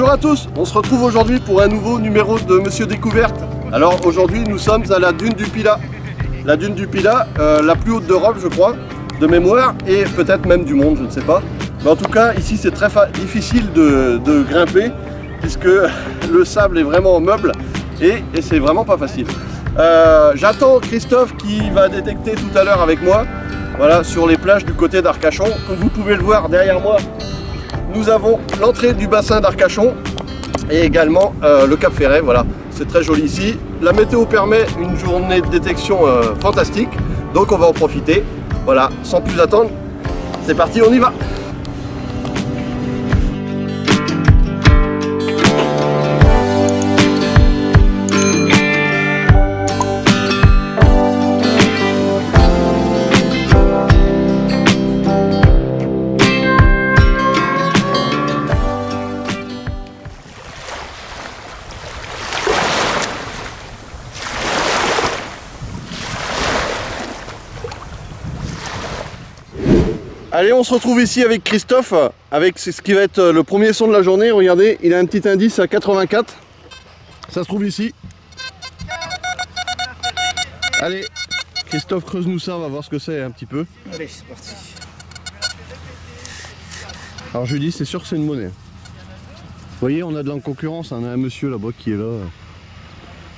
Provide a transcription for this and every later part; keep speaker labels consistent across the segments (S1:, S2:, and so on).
S1: Bonjour à tous, on se retrouve aujourd'hui pour un nouveau numéro de Monsieur Découverte. Alors aujourd'hui nous sommes à la dune du Pilat. La dune du Pilat, la plus haute d'Europe je crois, de mémoire, et peut-être même du monde, je ne sais pas. Mais en tout cas ici c'est très difficile de grimper, puisque le sable est vraiment meuble et c'est vraiment pas facile. J'attends Christophe qui va détecter tout à l'heure avec moi, voilà, sur les plages du côté d'Arcachon. Comme vous pouvez le voir derrière moi, nous avons l'entrée du bassin d'Arcachon et également le Cap Ferret. Voilà, c'est très joli ici. La météo permet une journée de détection fantastique, donc on va en profiter. Voilà, sans plus attendre, c'est parti, on y va. Allez, on se retrouve ici avec Christophe, avec ce qui va être le premier son de la journée. Regardez, il a un petit indice à 84. Ça se trouve ici. Allez, Christophe, creuse-nous ça, on va voir ce que c'est un petit peu.
S2: Allez, c'est parti.
S1: Alors je lui dis, c'est sûr que c'est une monnaie. Vous voyez, on a de la concurrence, on a un monsieur là-bas qui est là.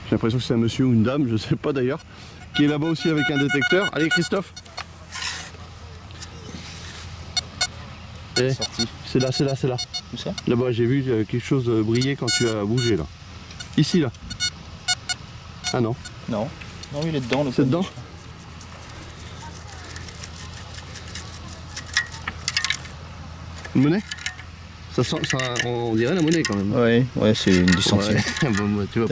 S1: J'ai l'impression que c'est un monsieur ou une dame, je sais pas d'ailleurs, qui est là-bas aussi avec un détecteur. Allez Christophe. C'est là, c'est là, c'est là.
S2: Où ça?
S1: Là-bas, j'ai vu quelque chose briller quand tu as bougé là. Ici, là. Ah non.
S2: Non. Non, il est dedans.
S1: C'est dedans? Une monnaie? Ça sent, ça, on dirait la monnaie quand même.
S2: Ouais, c'est une 10 centimes.
S1: Ouais. Bon, tu vas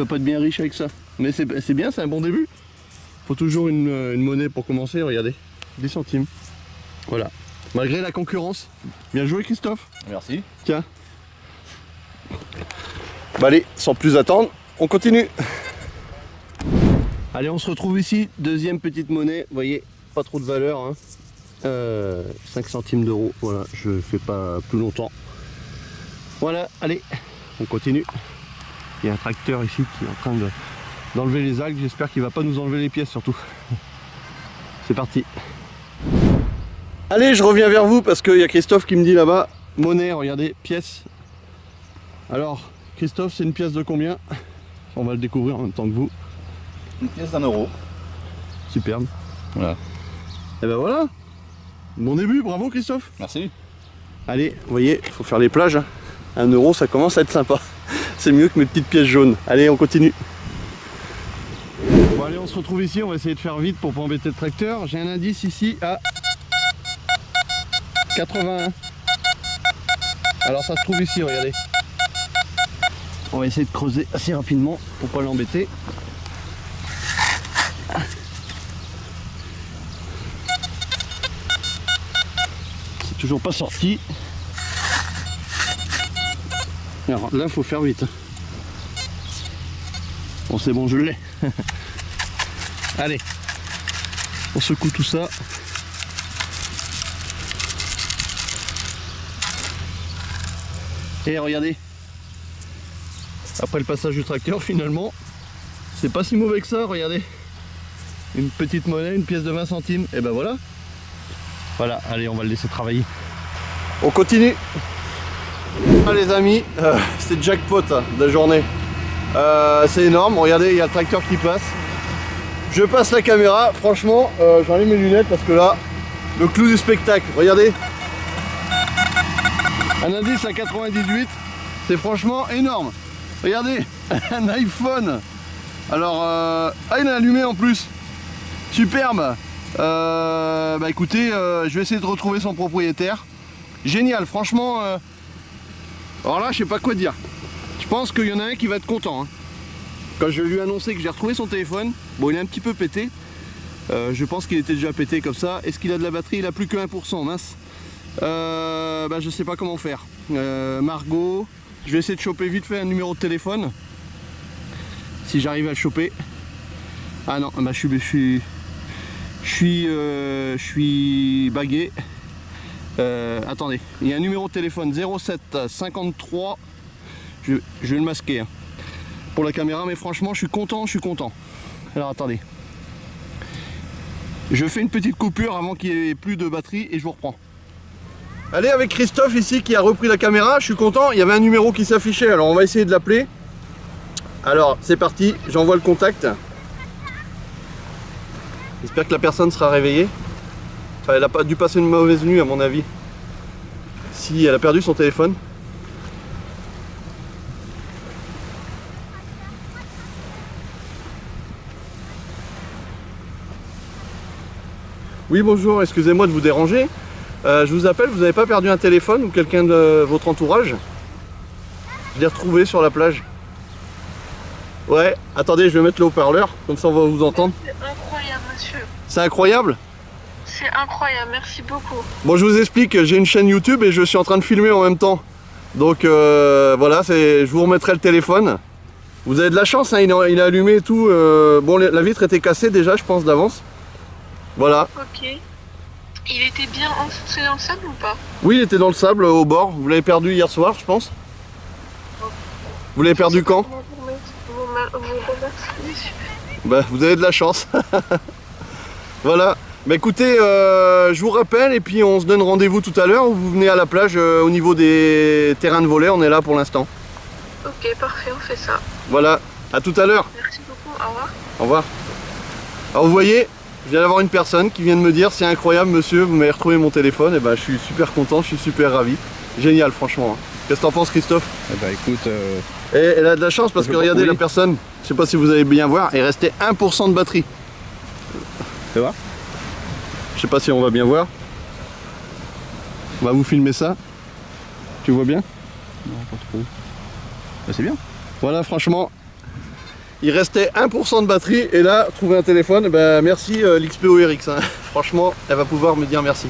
S1: pas être bien riche avec ça. Mais c'est bien, c'est un bon début. Faut toujours une monnaie pour commencer, regardez. 10 centimes. Voilà. Malgré la concurrence. Bien joué Christophe.
S2: Merci.
S1: Tiens. Bah allez, sans plus attendre, on continue. Allez, on se retrouve ici, deuxième petite monnaie. Vous voyez, pas trop de valeur, hein. 5 centimes d'euros. Voilà, je fais pas plus longtemps. Voilà, allez, on continue. Il y a un tracteur ici qui est en train d'enlever les algues. J'espère qu'il va pas nous enlever les pièces surtout. C'est parti. Allez, je reviens vers vous parce qu'il y a Christophe qui me dit là-bas, monnaie, regardez, pièce. Alors, Christophe, c'est une pièce de combien? On va le découvrir en même temps que vous.
S2: Une pièce d'1 euro.
S1: Superbe.
S2: Voilà.
S1: Et ben voilà, bon début, bravo Christophe.
S2: Merci.
S1: Allez, vous voyez, il faut faire les plages. 1 euro, ça commence à être sympa. C'est mieux que mes petites pièces jaunes. Allez, on continue. Bon allez, on se retrouve ici, on va essayer de faire vite pour pas embêter le tracteur. J'ai un indice ici à 81. Alors ça se trouve ici, regardez. On va essayer de creuser assez rapidement pour pas l'embêter. C'est toujours pas sorti. Alors là, il faut faire vite. Bon, c'est bon, je l'ai. Allez, on secoue tout ça. Et regardez, après le passage du tracteur, finalement, c'est pas si mauvais que ça, regardez. Une petite monnaie, une pièce de 20 centimes, et ben voilà. Voilà, allez, on va le laisser travailler. On continue. Ah, les amis, c'est jackpot de la journée. C'est énorme, regardez, il y a le tracteur qui passe. Je passe la caméra, franchement, j'enlève mes lunettes parce que là, le clou du spectacle, regardez. Un indice à 98, c'est franchement énorme. Regardez, un iPhone. Alors, ah, il est allumé en plus. Superbe. Bah écoutez, je vais essayer de retrouver son propriétaire. Génial, franchement. Alors là, je sais pas quoi dire. Je pense qu'il y en a un qui va être content. Hein. Quand je lui ai annoncé que j'ai retrouvé son téléphone, bon, il est un petit peu pété. Je pense qu'il était déjà pété comme ça. Est-ce qu'il a de la batterie? Il a plus que 1%, mince. Bah, je sais pas comment faire. Margot, je vais essayer de choper vite fait un numéro de téléphone. Si j'arrive à le choper. Ah non, bah, je suis bagué. Attendez, il y a un numéro de téléphone 07 53 Je vais le masquer hein, pour la caméra, mais franchement je suis content, Alors attendez. Je fais une petite coupure avant qu'il n'y ait plus de batterie et je vous reprends. Allez, avec Christophe ici qui a repris la caméra, je suis content, il y avait un numéro qui s'affichait, alors on va essayer de l'appeler. Alors c'est parti, j'envoie le contact. J'espère que la personne sera réveillée. Enfin, elle n'a pas dû passer une mauvaise nuit à mon avis. Si elle a perdu son téléphone. Oui bonjour, excusez-moi de vous déranger. Je vous appelle, vous n'avez pas perdu un téléphone ou quelqu'un de votre entourage? Je l'ai retrouvé sur la plage. Ouais, attendez, je vais mettre le haut-parleur, comme ça on va vous entendre.
S3: C'est incroyable monsieur.
S1: C'est incroyable?
S3: C'est incroyable, merci beaucoup.
S1: Bon, je vous explique, j'ai une chaîne YouTube et je suis en train de filmer en même temps. Donc voilà, je vous remettrai le téléphone. Vous avez de la chance, hein, il est allumé et tout. Bon, la vitre était cassée déjà, je pense, d'avance. Voilà.
S3: Ok. Il était bien enfoncé dans le sable ou pas?
S1: Oui, il était dans le sable au bord. Vous l'avez perdu hier soir, je pense. Vous l'avez perdu quand?
S3: Vous remercie, monsieur.
S1: Bah, vous avez de la chance. Voilà. Bah écoutez, je vous rappelle et puis on se donne rendez-vous tout à l'heure. Vous venez à la plage au niveau des terrains de volley, on est là pour l'instant.
S3: Ok, parfait, on fait ça.
S1: Voilà, à tout à l'heure.
S3: Merci beaucoup, au revoir.
S1: Au revoir. Alors vous voyez, je viens d'avoir une personne qui vient de me dire c'est incroyable monsieur, vous m'avez retrouvé mon téléphone. Et bah je suis super content, je suis super ravi. Génial franchement. Qu'est-ce que t'en penses Christophe?
S2: Eh bah écoute...
S1: Et elle a de la chance parce que regardez la personne, je sais pas si vous allez bien voir, il restait 1% de batterie.
S2: Tu vois?
S1: Je sais pas si on va bien voir. On va vous filmer ça. Tu vois bien?
S2: Non, pas trop. Bah, c'est bien.
S1: Voilà, franchement, il restait 1% de batterie et là, trouver un téléphone, bah, merci l'XPO RX. Hein. Franchement, elle va pouvoir me dire merci.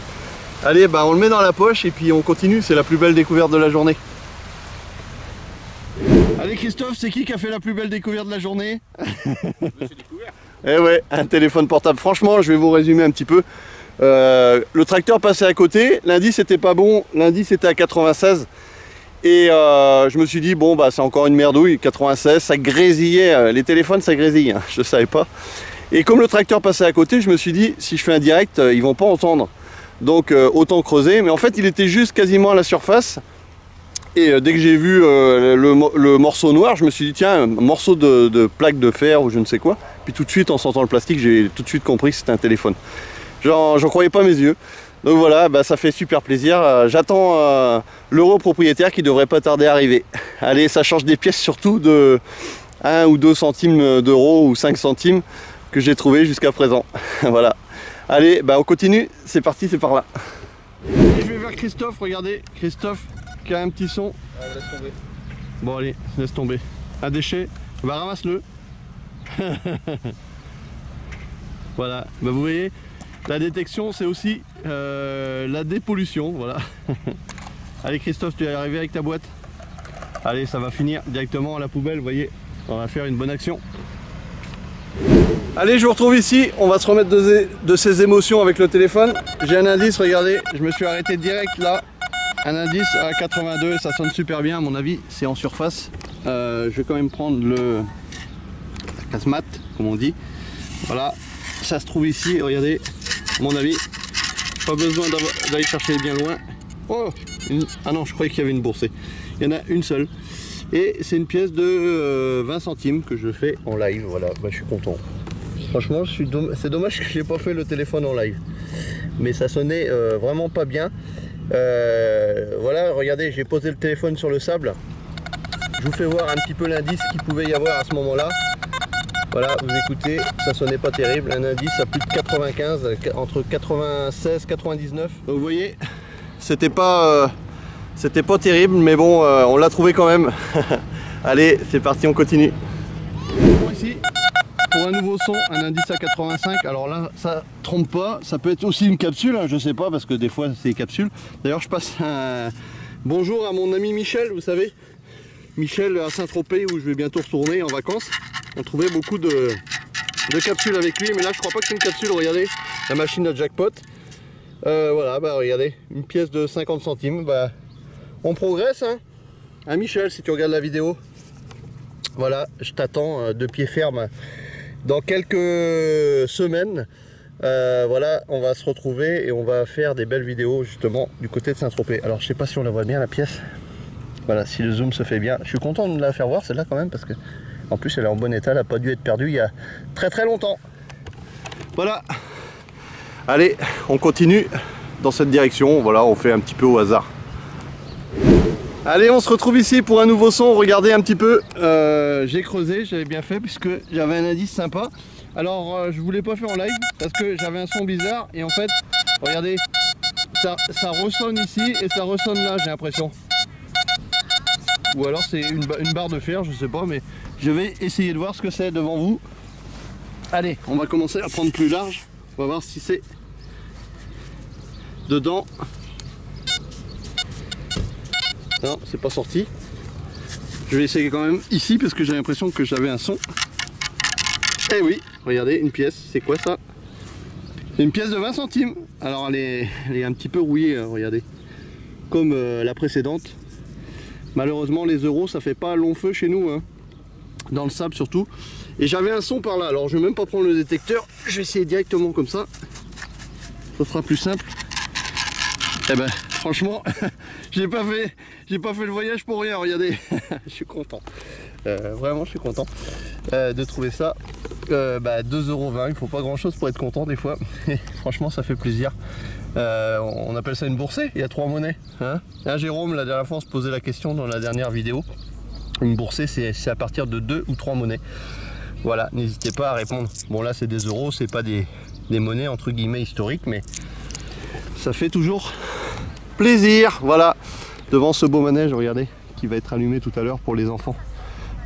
S1: Allez, bah, on le met dans la poche et puis on continue. C'est la plus belle découverte de la journée. Allez Christophe, c'est qui a fait la plus belle découverte de la journée?
S2: Monsieur Découvert.
S1: Eh ouais, un téléphone portable. Franchement, je vais vous résumer un petit peu. Le tracteur passait à côté, l'indice était pas bon, l'indice était à 96. Et je me suis dit, bon bah c'est encore une merdouille, 96, ça grésillait, les téléphones ça grésille, hein, je savais pas. Et comme le tracteur passait à côté, je me suis dit, si je fais un direct, ils vont pas entendre. Donc autant creuser, mais en fait il était juste quasiment à la surface. Et dès que j'ai vu le morceau noir, je me suis dit tiens, un morceau de plaque de fer ou je ne sais quoi. Puis tout de suite en sentant le plastique, j'ai tout de suite compris que c'était un téléphone. J'en croyais pas mes yeux. Donc voilà, bah, ça fait super plaisir. J'attends l'euro propriétaire qui devrait pas tarder à arriver. Allez, ça change des pièces surtout de 1 ou 2 centimes d'euros ou 5 centimes que j'ai trouvé jusqu'à présent. Voilà. Allez, bah, on continue. C'est parti, c'est par là. Et je vais vers Christophe, regardez, Christophe qui a un petit son.
S2: Laisse tomber.
S1: Bon allez, laisse tomber. Un déchet, bah ramasse-le. Voilà, bah, vous voyez, la détection c'est aussi la dépollution, voilà. Allez Christophe, tu es arrivé avec ta boîte. Allez, ça va finir directement à la poubelle, vous voyez. On va faire une bonne action. Allez, je vous retrouve ici, on va se remettre de ses émotions avec le téléphone. J'ai un indice, regardez, je me suis arrêté direct là. Un indice à 82, ça sonne super bien, à mon avis, c'est en surface. Je vais quand même prendre le casse-mat, comme on dit. Voilà, ça se trouve ici, regardez, à mon avis, pas besoin d'aller chercher bien loin. Oh, ah non, je croyais qu'il y avait une boursée. Il y en a une seule. Et c'est une pièce de 20 centimes que je fais en live, voilà, bah, je suis content. Franchement, c'est dommage que j'ai pas fait le téléphone en live. Mais ça sonnait vraiment pas bien. Voilà, regardez, j'ai posé le téléphone sur le sable. Je vous fais voir un petit peu l'indice qu'il pouvait y avoir à ce moment-là. Voilà, vous écoutez, ça sonnait pas terrible. Un indice à plus de 95, entre 96 et 99. Donc vous voyez, c'était pas terrible, mais bon, on l'a trouvé quand même. Allez, c'est parti, on continue. Bon, ici, pour un nouveau son, un indice à 85. Alors là, ça trompe pas. Ça peut être aussi une capsule, hein, je sais pas, parce que des fois c'est des capsules. D'ailleurs, je passe un bonjour à mon ami Michel, vous savez. Michel à Saint-Tropez, où je vais bientôt retourner en vacances. On trouvait beaucoup de capsules avec lui, mais là je crois pas que c'est une capsule. Regardez, la machine à jackpot. Voilà, bah regardez, une pièce de 50 centimes. Bah, on progresse, hein. Hein Michel, si tu regardes la vidéo. Voilà, je t'attends de pied ferme dans quelques semaines. Voilà, on va se retrouver et on va faire des belles vidéos justement du côté de Saint-Tropez. Alors je sais pas si on la voit bien la pièce. Voilà, si le zoom se fait bien. Je suis content de la faire voir celle-là quand même parce que en plus elle est en bon état, elle n'a pas dû être perdue il y a très longtemps. Voilà. Allez, on continue dans cette direction. Voilà, on fait un petit peu au hasard. Allez, on se retrouve ici pour un nouveau son. Regardez un petit peu. J'ai creusé, j'avais bien fait puisque j'avais un indice sympa. Alors, je voulais pas faire en live parce que j'avais un son bizarre et en fait, regardez, ça ressonne ici et ça ressonne là, j'ai l'impression. Ou alors c'est une barre de fer, je sais pas, mais je vais essayer de voir ce que c'est devant vous. Allez, on va commencer à prendre plus large. On va voir si c'est dedans. Non, c'est pas sorti. Je vais essayer quand même ici parce que j'ai l'impression que j'avais un son. Eh oui, regardez, une pièce. C'est quoi ça? C'est une pièce de 20 centimes. Alors elle est un petit peu rouillée, hein, regardez. Comme la précédente. Malheureusement, les euros, ça fait pas long feu chez nous. Hein. Dans le sable surtout. Et j'avais un son par là. Alors je vais même pas prendre le détecteur. Je vais essayer directement comme ça. Ça sera plus simple. Eh ben, franchement, j'ai pas fait le voyage pour rien, regardez. Je suis content. Vraiment, je suis content de trouver ça. 2,20 €, il faut pas grand chose pour être content des fois. Franchement, ça fait plaisir. On appelle ça une boursée, il y a 3 monnaies. Hein, Jérôme, la dernière fois, on se posait la question dans la dernière vidéo. Une boursée, c'est à partir de 2 ou 3 monnaies. Voilà, n'hésitez pas à répondre. Bon, là, c'est des euros, c'est pas des monnaies entre guillemets historiques, mais ça fait toujours plaisir. Voilà, devant ce beau manège, regardez, qui va être allumé tout à l'heure pour les enfants.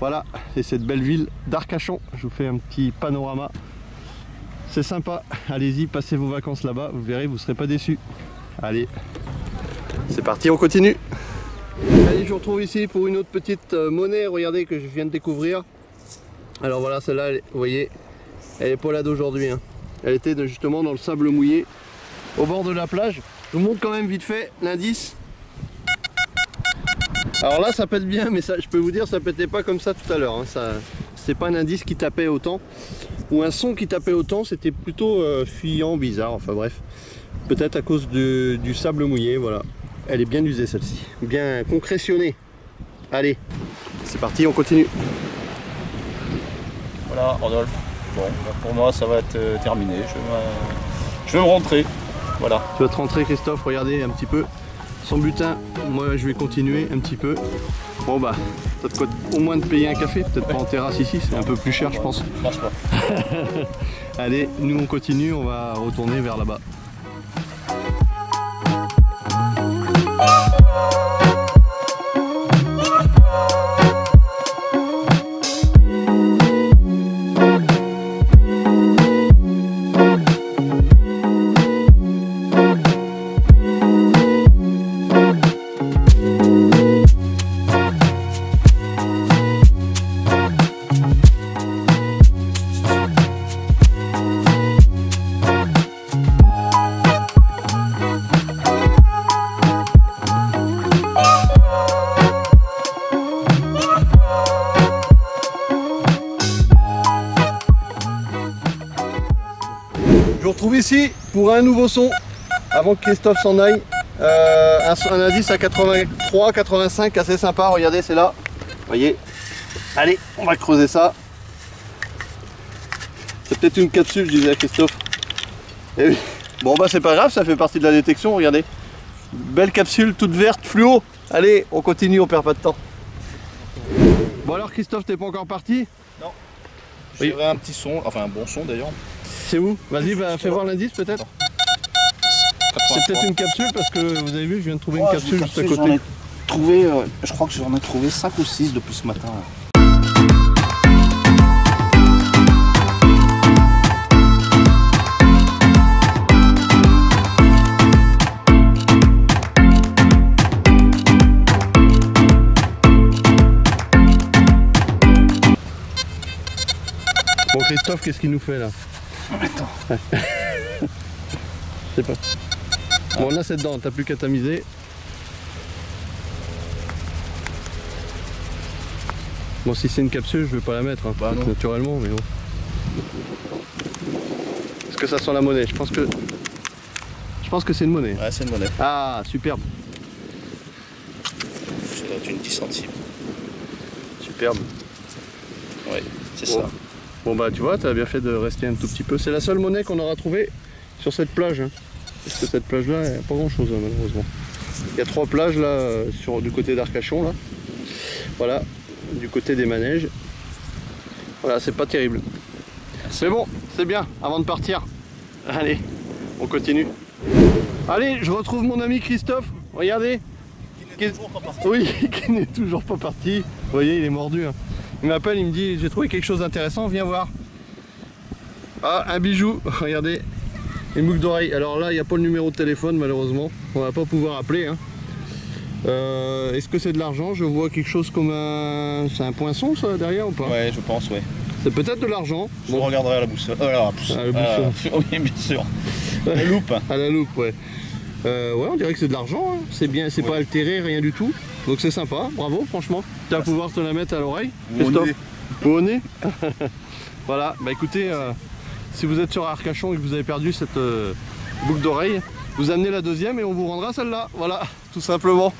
S1: Voilà, et cette belle ville d'Arcachon, je vous fais un petit panorama. C'est sympa, allez-y, passez vos vacances là-bas, vous verrez, vous ne serez pas déçus. Allez, c'est parti, on continue. Allez, je vous retrouve ici pour une autre petite monnaie, regardez, que je viens de découvrir. Alors voilà, celle-là, vous voyez, elle n'est pas là d'aujourd'hui. Hein. Elle était justement dans le sable mouillé, au bord de la plage. Je vous montre quand même vite fait l'indice. Alors là, ça pète bien, mais ça, je peux vous dire, ça pétait pas comme ça tout à l'heure. Hein. C'est pas un indice qui tapait autant, ou un son qui tapait autant, c'était plutôt fuyant, bizarre, enfin bref. Peut-être à cause du sable mouillé, voilà. Elle est bien usée celle-ci, bien concrétionnée. Allez, c'est parti, on continue.
S2: Voilà, Rodolphe. Bon, pour moi, ça va être terminé. Je vais me rentrer. Voilà.
S1: Tu vas te rentrer, Christophe, regardez un petit peu son butin. Moi, je vais continuer un petit peu. Bon, bah, ça te coûte au moins de payer un café. Peut-être pas en terrasse ici, c'est un peu plus cher, je pense.
S2: Je pense pas.
S1: Allez, nous, on continue. On va retourner vers là-bas. Je vous retrouve ici pour un nouveau son avant que Christophe s'en aille. Un indice à 83, 85, assez sympa. Regardez, c'est là. Voyez. Allez, on va creuser ça. C'est peut-être une capsule, je disais à Christophe. Et oui. Bon bah c'est pas grave, ça fait partie de la détection. Regardez. Belle capsule toute verte, fluo. Allez, on continue, on perd pas de temps. Bon alors Christophe, t'es pas encore parti?
S2: Non. J'aurais un petit son, enfin un bon son d'ailleurs.
S1: C'est où? Vas-y, fais voir l'indice peut-être. C'est peut-être une capsule parce que vous avez vu, je viens de trouver une capsule juste à côté.
S2: Je crois que j'en ai trouvé 5 ou 6 depuis ce matin.
S1: Bon Christophe, qu'est-ce qu'il nous fait là?
S2: Attends.
S1: Je sais pas. Bon là c'est dedans, t'as plus qu'à tamiser. Bon, si c'est une capsule, je vais pas la mettre, hein,
S2: Bah non.
S1: naturellement, mais bon. Est-ce que ça sent la monnaie? Je pense que c'est une monnaie.
S2: Ouais, c'est une monnaie.
S1: Ah, superbe.
S2: Ça doit être une 10 centimes.
S1: Superbe.
S2: Ouais, c'est
S1: Bon.
S2: ça.
S1: Bon bah tu vois, tu as bien fait de rester un tout petit peu. C'est la seule monnaie qu'on aura trouvée sur cette plage. Hein. Parce que cette plage là, il n'y a pas grand chose hein, malheureusement. Il y a 3 plages là, du côté d'Arcachon là. Voilà, du côté des manèges. Voilà, c'est pas terrible. Mais bon, c'est bien, avant de partir. Allez, on continue. Allez, je retrouve mon ami Christophe. Regardez. Oui, qui n'est toujours pas parti. Vous voyez, il est mordu. Hein. Il m'appelle, il me dit j'ai trouvé quelque chose d'intéressant, viens voir. Ah, un bijou, regardez. Une boucle d'oreille. Alors là, il n'y a pas le numéro de téléphone malheureusement. On va pas pouvoir appeler. Hein. Est-ce que c'est de l'argent? Je vois quelque chose comme un... C'est un poinçon ça derrière ou pas?
S2: Ouais, je pense, ouais.
S1: C'est peut-être de l'argent.
S2: Je regarderai à la boussole. La boussole.
S1: Ah, la boussole.
S2: Oui, bien sûr. La loupe.
S1: À la loupe, ouais. Ouais, on dirait que c'est de l'argent. Hein. C'est bien, c'est pas altéré, rien du tout. Donc c'est sympa, bravo, franchement. Tu vas pouvoir te la mettre à l'oreille, Christophe. Au nez. Voilà, bah écoutez, si vous êtes sur Arcachon et que vous avez perdu cette boucle d'oreille, vous amenez la deuxième et on vous rendra celle-là. Voilà, tout simplement.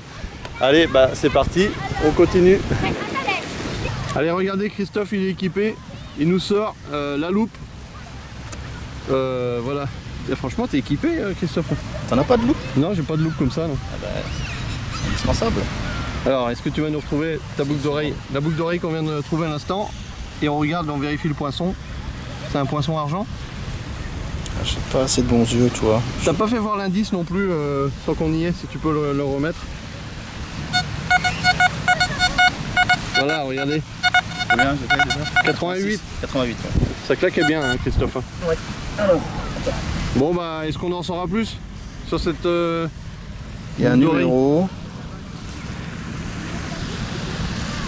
S1: Allez, bah c'est parti, on continue. Allez, regardez, Christophe, il est équipé. Il nous sort la loupe. Voilà. Et franchement, t'es équipé, Christophe?
S2: T'en as pas de loupe?
S1: Non, j'ai pas de loupe comme ça. Non.
S2: Ah bah, c'est indispensable.
S1: Alors, est-ce que tu vas nous retrouver ta boucle d'oreille? La boucle d'oreille qu'on vient de trouver à l'instant. Et on regarde, on vérifie le poinçon. C'est un poinçon argent?
S2: J'ai pas assez de bons yeux, toi.
S1: T'as pas fait voir l'indice non plus, tant qu'on y est, si tu peux le remettre. Voilà, regardez.
S2: Combien j'ai fait déjà?
S1: 88.
S2: 88, ouais.
S1: Ça claquait bien, hein, Christophe.
S2: Ouais. Alors,
S1: bon, bah, est-ce qu'on en saura plus sur cette...
S2: il y a un numéro.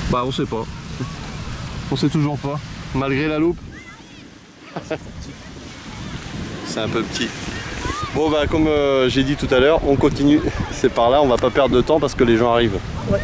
S1: Bah, on sait pas. On sait toujours pas, malgré la loupe. C'est un peu petit. Bon bah comme j'ai dit tout à l'heure, on continue. C'est par là, on va pas perdre de temps parce que les gens arrivent. Ouais.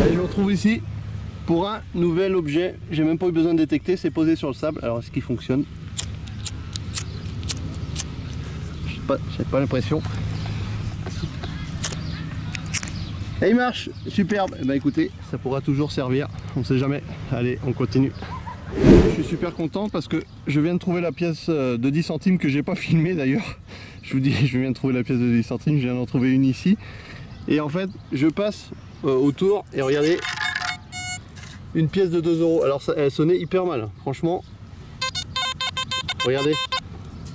S1: Allez, je me retrouve ici pour un nouvel objet. J'ai même pas eu besoin de détecter, c'est posé sur le sable. Alors est-ce qu'il fonctionne? J'ai pas l'impression. Et il marche, superbe. Et bah écoutez, ça pourra toujours servir, on sait jamais. Allez, on continue. Je suis super content parce que je viens de trouver la pièce de 10 centimes que j'ai pas filmée d'ailleurs. Je vous dis, je viens de trouver la pièce de 10 centimes, je viens d'en trouver une ici. Et en fait, je passe autour et regardez, une pièce de 2 €. Alors ça, elle sonnait hyper mal, franchement. Regardez.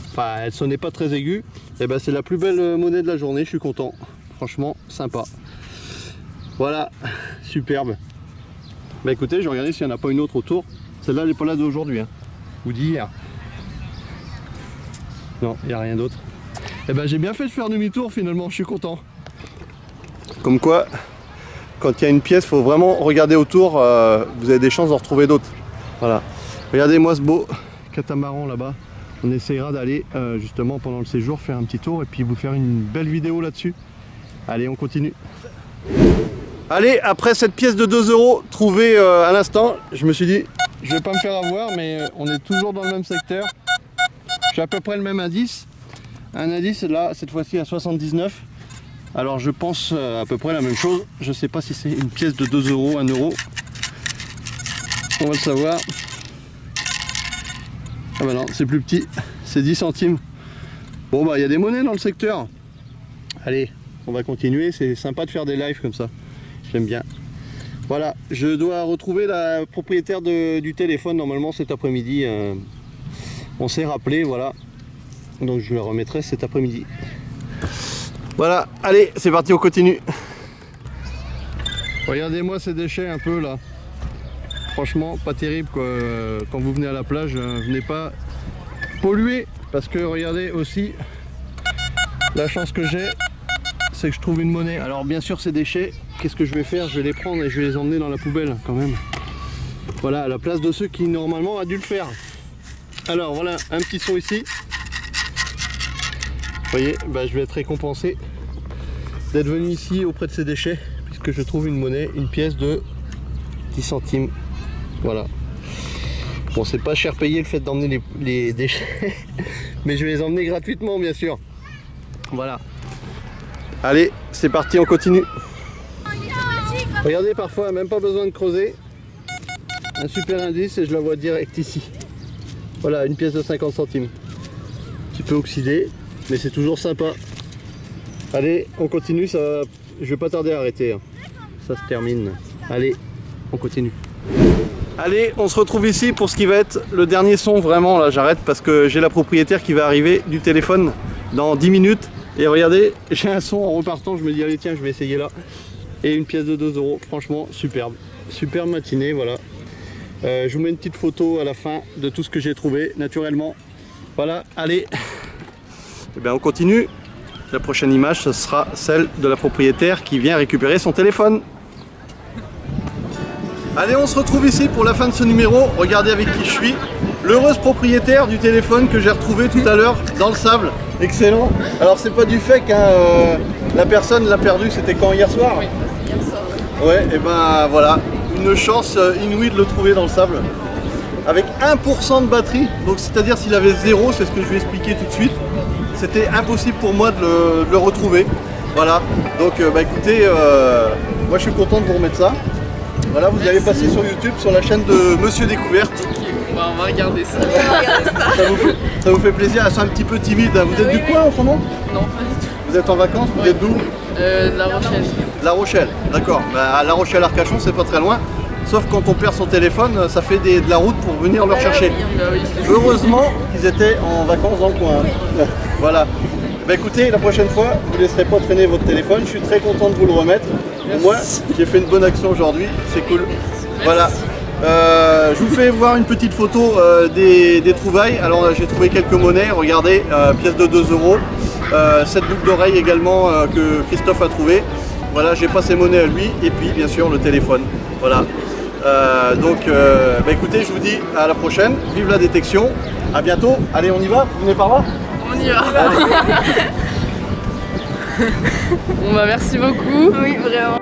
S1: Enfin, elle sonnait pas très aiguë. Et ben c'est la plus belle monnaie de la journée, je suis content. Franchement, sympa. Voilà, superbe. Bah écoutez, je vais regarder s'il n'y en a pas une autre autour. Celle-là, elle n'est pas là d'aujourd'hui, hein. Ou d'hier. Non, il n'y a rien d'autre. Et ben j'ai bien fait de faire demi-tour finalement, je suis content. Comme quoi, quand il y a une pièce, il faut vraiment regarder autour. Vous avez des chances d'en retrouver d'autres. Voilà. Regardez-moi ce beau catamaran là-bas. On essaiera d'aller justement pendant le séjour faire un petit tour et puis vous faire une belle vidéo là-dessus. Allez, on continue. Allez, après cette pièce de 2 € trouvée à l'instant, je me suis dit, je vais pas me faire avoir, mais on est toujours dans le même secteur. J'ai à peu près le même indice. Un indice là, cette fois-ci à 79. Alors je pense à peu près la même chose. Je sais pas si c'est une pièce de 2 €, 1 €. On va le savoir. Ah bah non, c'est plus petit, c'est 10 centimes. Bon bah il y a des monnaies dans le secteur. Allez, on va continuer, c'est sympa de faire des lives comme ça. J'aime bien. Voilà, je dois retrouver la propriétaire du téléphone normalement cet après-midi. On s'est rappelé, voilà. Donc je le remettrai cet après-midi. Voilà, allez, c'est parti, on continue. Regardez-moi ces déchets un peu là. Franchement, pas terrible quoi. Quand vous venez à la plage, venez pas polluer. Parce que regardez aussi, la chance que j'ai, c'est que je trouve une monnaie. Alors bien sûr, ces déchets, qu'est-ce que je vais faire? Je vais les prendre et je vais les emmener dans la poubelle quand même. Voilà, à la place de ceux qui normalement a dû le faire. Alors voilà, un petit son ici. Vous voyez, bah, je vais être récompensé d'être venu ici auprès de ces déchets, puisque je trouve une monnaie, une pièce de 10 centimes. Voilà. Bon, c'est pas cher payé le fait d'emmener les déchets, mais je vais les emmener gratuitement, bien sûr. Voilà. Allez, c'est parti, on continue. Regardez, parfois, même pas besoin de creuser. Un super indice et je la vois direct ici. Voilà, une pièce de 50 centimes. Un petit peu oxydée, mais c'est toujours sympa. Allez, on continue, ça va... je vais pas tarder à arrêter. Ça se termine. Allez, on continue. Allez, on se retrouve ici pour ce qui va être le dernier son. Vraiment, là, j'arrête parce que j'ai la propriétaire qui va arriver du téléphone dans 10 minutes. Et regardez, j'ai un son en repartant, je me dis allez tiens, je vais essayer là. Et une pièce de 2 €, franchement, superbe. Superbe matinée, voilà. Je vous mets une petite photo à la fin de tout ce que j'ai trouvé, naturellement. Voilà, allez. Et bien on continue. La prochaine image, ce sera celle de la propriétaire qui vient récupérer son téléphone. Allez, on se retrouve ici pour la fin de ce numéro. Regardez avec qui je suis. L'heureuse propriétaire du téléphone que j'ai retrouvé tout à l'heure dans le sable. Excellent. Alors c'est pas du fake, hein, la personne l'a perdu, c'était quand, hier soir?
S4: Oui, hier soir.
S1: Ouais, et ben voilà, une chance inouïe de le trouver dans le sable. Avec 1% de batterie, donc c'est-à-dire s'il avait 0, c'est ce que je vais expliquer tout de suite. C'était impossible pour moi de le retrouver. Voilà, donc bah écoutez, moi je suis content de vous remettre ça. Voilà, vous allez passer sur YouTube, sur la chaîne de Monsieur Découverte.
S4: Bah, on va regarder ça.
S1: Ça vous fait plaisir, elles sont un petit peu timides. Vous êtes du coin en ce moment?
S4: Non, pas du tout.
S1: Vous êtes en vacances? Vous êtes d'où?
S4: De La Rochelle.
S1: La Rochelle, d'accord. Bah, à La Rochelle Arcachon, c'est pas très loin. Sauf quand on perd son téléphone, ça fait de la route pour venir le rechercher.
S4: Oui.
S1: Heureusement qu'ils étaient en vacances dans le coin. Voilà. Bah écoutez, la prochaine fois, vous ne laisserez pas traîner votre téléphone. Je suis très content de vous le remettre. Moi, j'ai fait une bonne action aujourd'hui. C'est cool. Voilà. Je vous fais voir une petite photo des trouvailles. Alors j'ai trouvé quelques monnaies, regardez, pièce de 2 €, cette boucle d'oreille également que Christophe a trouvé. Voilà, j'ai pas ses monnaies à lui, et puis bien sûr le téléphone. Voilà. Donc bah, écoutez, je vous dis à la prochaine, vive la détection, à bientôt. Allez, on y va, vous venez par là?
S4: On y va. Bon bah merci beaucoup. Oui, vraiment.